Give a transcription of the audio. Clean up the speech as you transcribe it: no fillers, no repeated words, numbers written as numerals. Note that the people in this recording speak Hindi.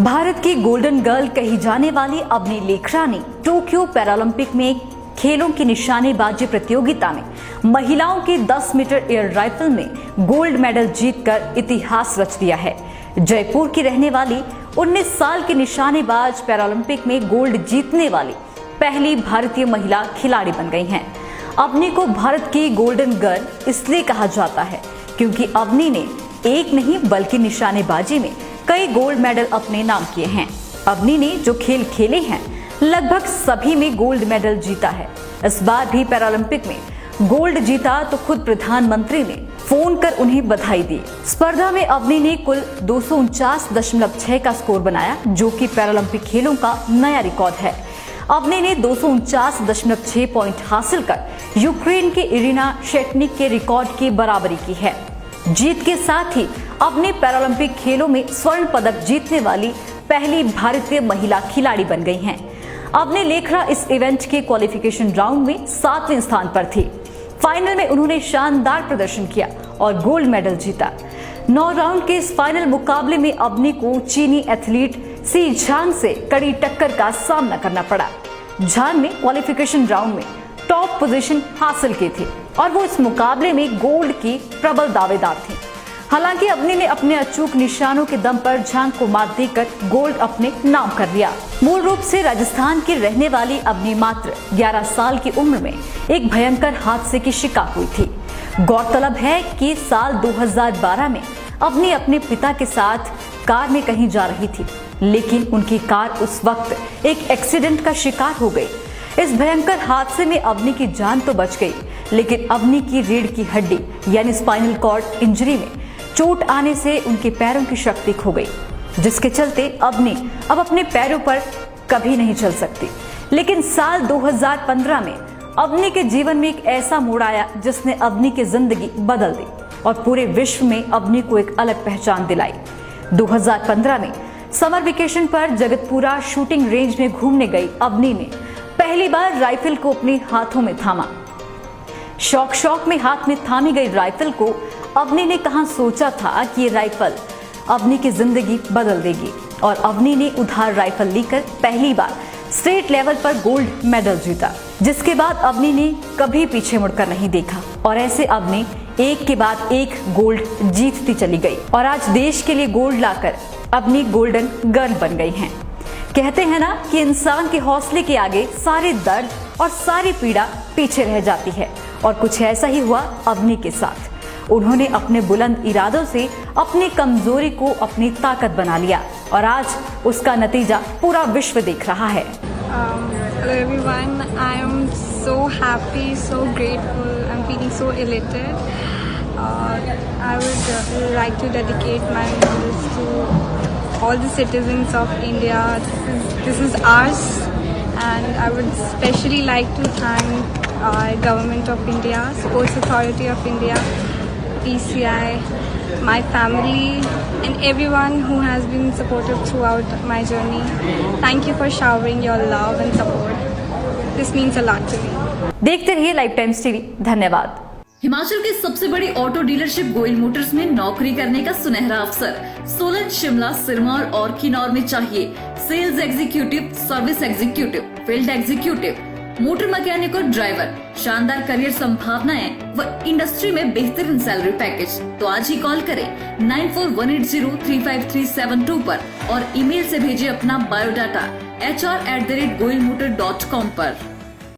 भारत की गोल्डन गर्ल कही जाने वाली अवनी लेखरा ने टोक्यो पैरालंपिक में खेलों की निशानेबाजी प्रतियोगिता में महिलाओं के 10 मीटर एयर राइफल में गोल्ड मेडल जीतकर इतिहास रच दिया है। जयपुर की रहने वाली 19 साल की निशानेबाज पैरालंपिक में गोल्ड जीतने वाली पहली भारतीय महिला खिलाड़ी बन गई हैं। अवनी को भारत की गोल्डन गर्ल इसलिए कहा जाता है क्योंकि अवनी ने एक नहीं बल्कि निशानेबाजी में कई गोल्ड मेडल अपने नाम किए हैं। अवनी ने जो खेल खेले हैं लगभग सभी में गोल्ड मेडल जीता है। इस बार भी पैरालंपिक में गोल्ड जीता तो खुद प्रधानमंत्री ने फोन कर उन्हें बधाई दी। स्पर्धा में अवनी ने कुल 249.6 का स्कोर बनाया, जो कि पैरालंपिक खेलों का नया रिकॉर्ड है। अवनी ने 249.6 पॉइंट हासिल कर यूक्रेन के इरिना शेटनिक के रिकॉर्ड की बराबरी की है। जीत के साथ ही अवनी पैरालंपिक खेलों में स्वर्ण पदक जीतने वाली पहली भारतीय महिला खिलाड़ी बन गई हैं। अवनी लेखरा इस इवेंट के क्वालिफिकेशन राउंड में 7वें स्थान पर थी। फाइनल में उन्होंने शानदार प्रदर्शन किया और गोल्ड मेडल जीता। 9 राउंड के इस फाइनल मुकाबले में अवनी को चीनी एथलीट सी झांग से कड़ी टक्कर का सामना करना पड़ा। झांग ने क्वालिफिकेशन राउंड में टॉप पोजीशन हासिल की थी और वो इस मुकाबले में गोल्ड की प्रबल दावेदार थी। हालांकि अवनी ने अपने अचूक निशानों के दम पर झांग को मात देकर गोल्ड अपने नाम कर लिया। मूल रूप से राजस्थान की रहने वाली अवनी मात्र 11 साल की उम्र में एक भयंकर हादसे की शिकार हुई थी। गौरतलब है कि साल 2012 में अवनी अपने पिता के साथ कार में कहीं जा रही थी, लेकिन उनकी कार उस वक्त एक एक्सीडेंट का शिकार हो गई। इस भयंकर हादसे में अवनी की जान तो बच गई, लेकिन अवनी की रीढ़ की हड्डी यानी स्पाइनल कॉर्ड इंजरी में चोट आने से उनके पैरों की शक्ति खो गई, जिसके चलते अवनी अब अपने पैरों पर कभी नहीं चल सकती। लेकिन साल 2015 में अवनी के जीवन में एक ऐसा मोड़ आया जिसने अवनी की जिंदगी बदल दी और पूरे विश्व में अवनी को एक अलग पहचान दिलाई। 2015 में समर वेकेशन पर जगतपुरा शूटिंग रेंज में घूमने गई अवनी ने पहली बार राइफल को अपने हाथों में थामा। शौक में हाथ में थामी गई राइफल को अवनी ने कहां सोचा था कि ये राइफल अवनी की जिंदगी बदल देगी, और अवनी ने उधार राइफल लेकर पहली बार स्टेट लेवल पर गोल्ड मेडल जीता, जिसके बाद अवनी ने कभी पीछे मुड़कर नहीं देखा और ऐसे अवनी एक के बाद एक गोल्ड जीतती चली गई और आज देश के लिए गोल्ड लाकर अवनी गोल्डन गर्ल बन गई हैं। कहते हैं ना कि इंसान के हौसले के आगे सारे दर्द और सारी पीड़ा पीछे रह जाती है, और कुछ ऐसा ही हुआ अवनी के साथ। उन्होंने अपने बुलंद इरादों से अपनी कमजोरी को अपनी ताकत बना लिया और आज उसका नतीजा पूरा विश्व देख रहा है। Hello everyone, I am so happy, so grateful, I'm feeling so elated. I would like to dedicate my medals to all the citizens of India. This is ours, and I would especially like to thank Government of India, Sports Authority of India, PCI, my family, and everyone who has been supportive throughout my journey. Thank you for showering your love and support. This means a lot to me. देखते रहिए लाइफ टाइम्स टीवी। धन्यवाद। हिमाचल की सबसे बड़ी ऑटो डीलरशिप गोयल मोटर्स में नौकरी करने का सुनहरा अवसर। सोलन, शिमला, सिरमौर और किन्नौर में चाहिए sales executive, service executive, field executive, motor mechanic और ड्राइवर। शानदार करियर संभावनाएं व इंडस्ट्री में बेहतरीन सैलरी पैकेज। तो आज ही कॉल करें 9418035372 पर और ईमेल से भेजिए अपना बायोडाटा hr@goilmotor.com पर।